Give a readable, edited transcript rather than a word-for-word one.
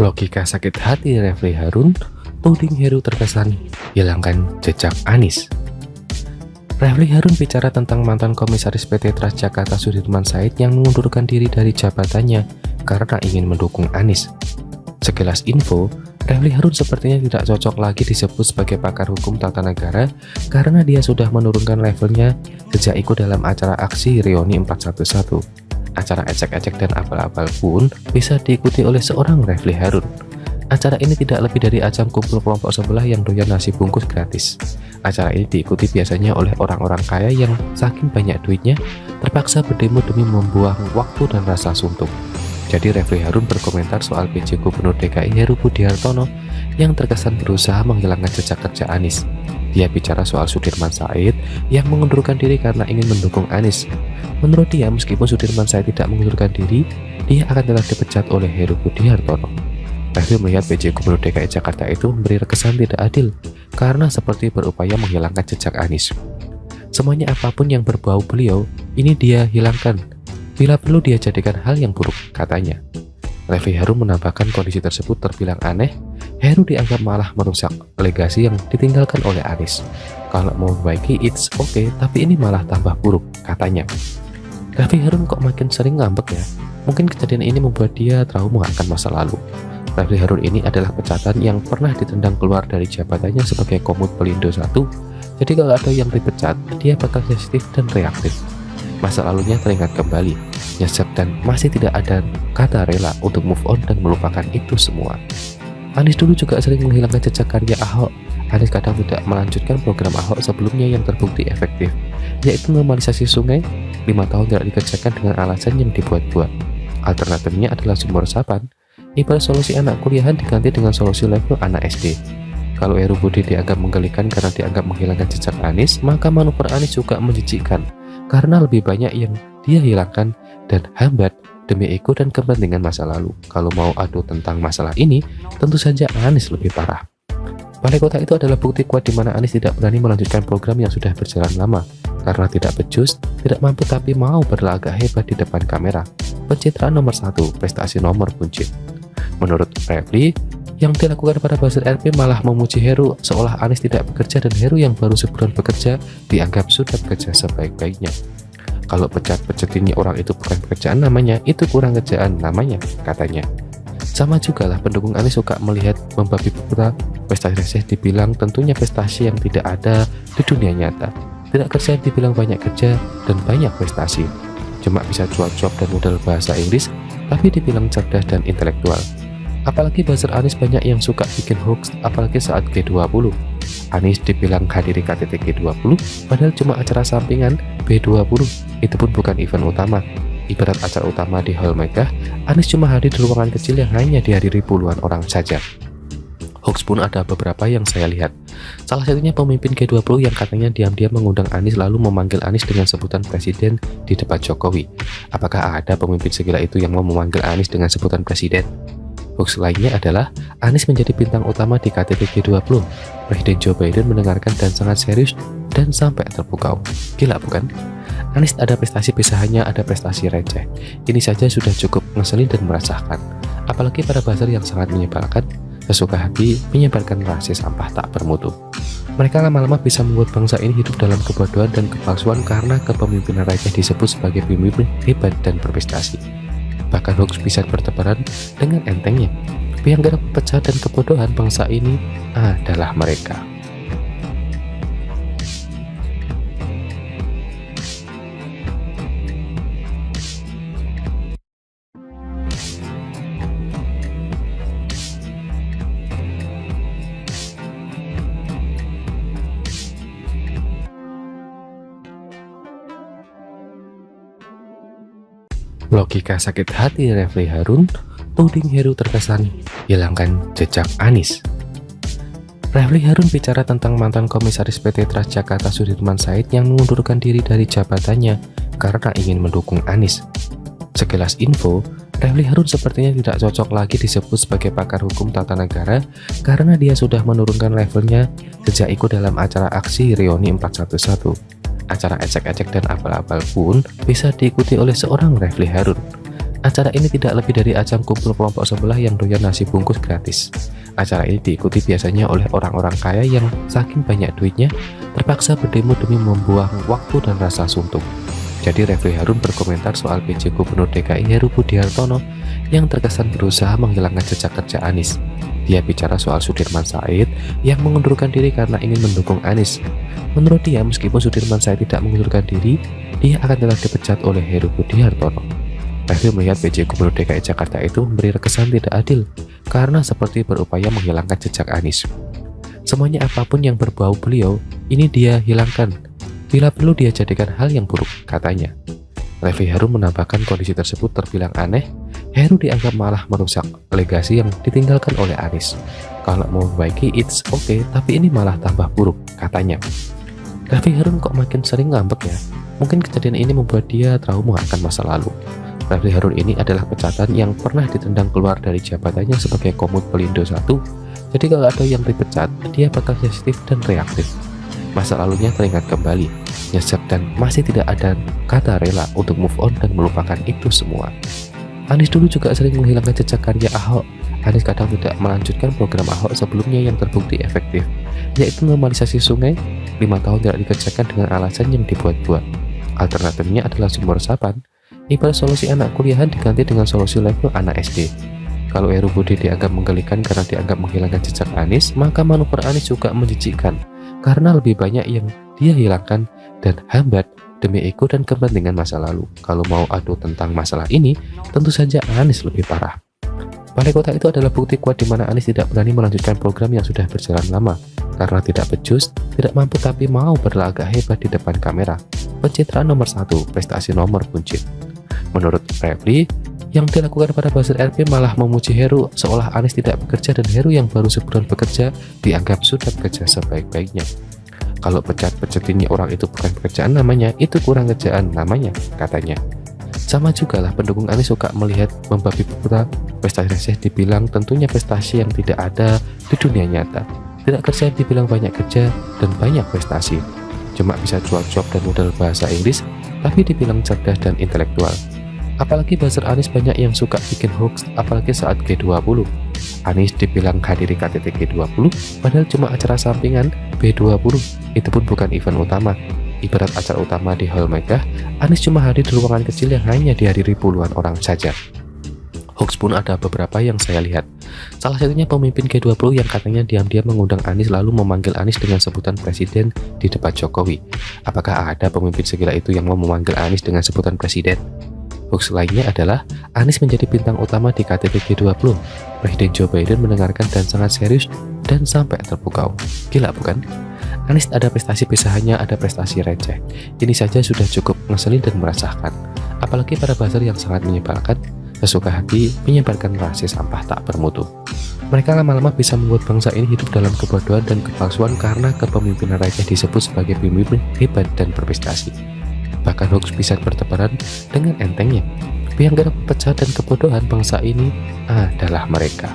Logika sakit hati Refly Harun, tuding Heru terkesan hilangkan jejak Anies. Refly Harun bicara tentang mantan komisaris PT Transjakarta Sudirman Said yang mengundurkan diri dari jabatannya karena ingin mendukung Anies. Sekilas info, Refly Harun sepertinya tidak cocok lagi disebut sebagai pakar hukum tata negara karena dia sudah menurunkan levelnya sejak ikut dalam acara aksi Reuni 411. Acara ecek-ecek dan abal-abal pun bisa diikuti oleh seorang Refly Harun. Acara ini tidak lebih dari ajang kumpul kelompok sebelah yang doyan nasi bungkus gratis. Acara ini diikuti biasanya oleh orang-orang kaya yang saking banyak duitnya terpaksa berdemo demi membuang waktu dan rasa suntuk. Jadi Refly Harun berkomentar soal PJ Gubernur DKI Heru Budi Hartono yang terkesan berusaha menghilangkan jejak kerja Anies. Dia bicara soal Sudirman Said yang mengundurkan diri karena ingin mendukung Anies. Menurut dia, meskipun Sudirman Said tidak mengundurkan diri, dia akan tetap dipecat oleh Heru Budi Hartono. Refly melihat PJ Gubernur DKI Jakarta itu memberi kesan tidak adil karena seperti berupaya menghilangkan jejak Anies. Semuanya apapun yang berbau beliau, ini dia hilangkan. Bila perlu dia jadikan hal yang buruk, katanya. Refly Harun menambahkan kondisi tersebut terbilang aneh. Heru dianggap malah merusak legasi yang ditinggalkan oleh Anies. Kalau mau membaiki it's okay, tapi ini malah tambah buruk, katanya. Refly Harun kok makin sering ngambek ya? Mungkin kejadian ini membuat dia trauma akan masa lalu. Refly Harun ini adalah pecatan yang pernah ditendang keluar dari jabatannya sebagai Komut Pelindo 1. Jadi kalau ada yang dipecat, dia bakal sensitif dan reaktif. Masa lalunya teringat kembali, nyesek dan masih tidak ada kata rela untuk move on dan melupakan itu semua. Anies dulu juga sering menghilangkan jejak karya Ahok. Anies kadang tidak melanjutkan program Ahok sebelumnya yang terbukti efektif, yaitu normalisasi sungai, 5 tahun tidak dikerjakan dengan alasan yang dibuat-buat. Alternatifnya adalah sumur resapan, ibarat solusi anak kuliahan diganti dengan solusi level anak SD. Kalau Heru Budi dianggap menggelikan karena dianggap menghilangkan jejak Anies, maka manuver Anies juga menjijikkan karena lebih banyak yang dia hilangkan dan hambat demi ego dan kepentingan masa lalu. Kalau mau adu tentang masalah ini, tentu saja Anies lebih parah. Balai kota itu adalah bukti kuat di mana Anies tidak berani melanjutkan program yang sudah berjalan lama karena tidak becus, tidak mampu tapi mau berlagak hebat di depan kamera. Pencitraan nomor 1, prestasi nomor buncit. Menurut Refly, yang dilakukan pada buzzer RP malah memuji Heru seolah Anies tidak bekerja dan Heru yang baru sebulan bekerja dianggap sudah bekerja sebaik-baiknya. Kalau pecat-pecat ini orang itu bukan pekerjaan namanya, itu kurang kerjaan namanya, katanya. Sama juga lah pendukung Anies suka melihat membabi buta prestasi receh dibilang tentunya prestasi yang tidak ada di dunia nyata. Tidak kerja dibilang banyak kerja dan banyak prestasi. Cuma bisa cuap-cuap dan modal bahasa Inggris, tapi dibilang cerdas dan intelektual. Apalagi buzzer Anies banyak yang suka bikin hoax, apalagi saat G20. Anies dibilang hadiri KTT G20, padahal cuma acara sampingan B20, itu pun bukan event utama. Ibarat acara utama di Hall Megah, Anies cuma hadir di ruangan kecil yang hanya dihadiri puluhan orang saja. Hoax pun ada beberapa yang saya lihat. Salah satunya pemimpin G20 yang katanya diam-diam mengundang Anies lalu memanggil Anies dengan sebutan presiden di depan Jokowi. Apakah ada pemimpin segila itu yang mau memanggil Anies dengan sebutan presiden? Hoax lainnya adalah Anies menjadi bintang utama di KTT G20. Presiden Joe Biden mendengarkan dan sangat serius dan sampai terpukau. Gila bukan? Anies ada prestasi pisahannya, ada prestasi receh. Ini saja sudah cukup ngeselin dan meresahkan. Apalagi pada buzzer yang sangat menyebalkan, sesuka hati menyebarkan rahasia sampah tak bermutu. Mereka lama-lama bisa membuat bangsa ini hidup dalam kebodohan dan kepalsuan karena kepemimpinan receh disebut sebagai pemimpin hebat dan berprestasi. Bahkan hoax bisa bertebaran dengan entengnya. Yang gerak pecah dan kebodohan bangsa ini adalah mereka. Logika sakit hati Refly Harun, tuding Heru terkesan hilangkan jejak Anies. Refly Harun bicara tentang mantan komisaris PT Transjakarta Sudirman Said yang mengundurkan diri dari jabatannya karena ingin mendukung Anies. Sekilas info, Refly Harun sepertinya tidak cocok lagi disebut sebagai pakar hukum tata negara karena dia sudah menurunkan levelnya sejak ikut dalam acara aksi Reuni 411. Acara ecek-ecek dan abal-abal pun bisa diikuti oleh seorang Refly Harun. Acara ini tidak lebih dari ajang kumpul kelompok sebelah yang doyan nasi bungkus gratis. Acara ini diikuti biasanya oleh orang-orang kaya yang saking banyak duitnya terpaksa berdemo demi membuang waktu dan rasa suntuk. Jadi Refly Harun berkomentar soal PJ Gubernur DKI Heru Budi Hartono yang terkesan berusaha menghilangkan jejak kerja Anies. Dia bicara soal Sudirman Said yang mengundurkan diri karena ingin mendukung Anies. Menurut dia, meskipun Sudirman Said tidak mengundurkan diri, dia akan tetap dipecat oleh Heru Budi Hartono. Refly melihat PJ Gubernur DKI Jakarta itu memberi kesan tidak adil karena seperti berupaya menghilangkan jejak Anies. Semuanya apapun yang berbau beliau, ini dia hilangkan. Bila perlu dia jadikan hal yang buruk, katanya. Refly Harun menambahkan kondisi tersebut terbilang aneh. Heru dianggap malah merusak legasi yang ditinggalkan oleh Anies. Kalau mau memperbaiki, it's okay, tapi ini malah tambah buruk, katanya. Refly Harun kok makin sering ngambek ya? Mungkin kejadian ini membuat dia trauma akan masa lalu. Refly Harun ini adalah pecatan yang pernah ditendang keluar dari jabatannya sebagai Komut Pelindo 1. Jadi kalau ada yang dipecat, dia bakal sensitif dan reaktif. Masa lalunya teringat kembali, nyesek dan masih tidak ada kata rela untuk move on dan melupakan itu semua. Anies dulu juga sering menghilangkan jejak karya Ahok. Anies kadang tidak melanjutkan program Ahok sebelumnya yang terbukti efektif, yaitu normalisasi sungai. 5 tahun tidak dikerjakan dengan alasan yang dibuat-buat. Alternatifnya adalah sumur resapan. Ibarat solusi anak kuliahan diganti dengan solusi level anak SD. Kalau Heru Budi dianggap menggelikan karena dianggap menghilangkan jejak Anies, maka manuver Anies juga menjijikkan karena lebih banyak yang dia hilangkan dan hambat demi ego dan kepentingan masa lalu. Kalau mau adu tentang masalah ini, tentu saja Anies lebih parah. Balai kota itu adalah bukti kuat di mana Anies tidak berani melanjutkan program yang sudah berjalan lama karena tidak becus, tidak mampu tapi mau berlagak hebat di depan kamera. Pencitraan nomor 1, prestasi nomor buncit. Menurut Refly, yang dilakukan pada buzzer RP malah memuji Heru seolah Anies tidak bekerja dan Heru yang baru sebulan bekerja dianggap sudah bekerja sebaik-baiknya. Kalau pecat-pecatinnya orang itu bukan pekerjaan namanya, itu kurang kerjaan namanya, katanya. Sama juga lah pendukung Anies suka melihat membabi buta prestasi receh dibilang tentunya prestasi yang tidak ada di dunia nyata. Tidak kerja dibilang banyak kerja dan banyak prestasi. Cuma bisa cuap-cuap dan modal bahasa Inggris, tapi dibilang cerdas dan intelektual. Apalagi buzzer Anies banyak yang suka bikin hoax, apalagi saat G20. Anies dibilang hadiri KTT G20, padahal cuma acara sampingan B20, itu pun bukan event utama. Ibarat acara utama di Hall Megah, Anies cuma hadir di ruangan kecil yang hanya dihadiri puluhan orang saja. Hoax pun ada beberapa yang saya lihat. Salah satunya pemimpin G20 yang katanya diam-diam mengundang Anies lalu memanggil Anies dengan sebutan presiden di depan Jokowi. Apakah ada pemimpin segila itu yang mau memanggil Anies dengan sebutan presiden? Hoax lainnya adalah Anies menjadi bintang utama di KTT G20. Presiden Joe Biden mendengarkan dan sangat serius dan sampai terpukau. Gila bukan? Anies ada prestasi pisahannya, ada prestasi receh. Ini saja sudah cukup ngeselin dan meresahkan. Apalagi para buzzer yang sangat menyebalkan, sesuka hati menyebarkan rahasia sampah tak bermutu. Mereka lama-lama bisa membuat bangsa ini hidup dalam kebodohan dan kepalsuan karena kepemimpinan receh disebut sebagai pemimpin hebat dan berprestasi. Bahkan hoax bisa bertebaran dengan entengnya. Yang kerap pecah dan kebodohan bangsa ini adalah mereka.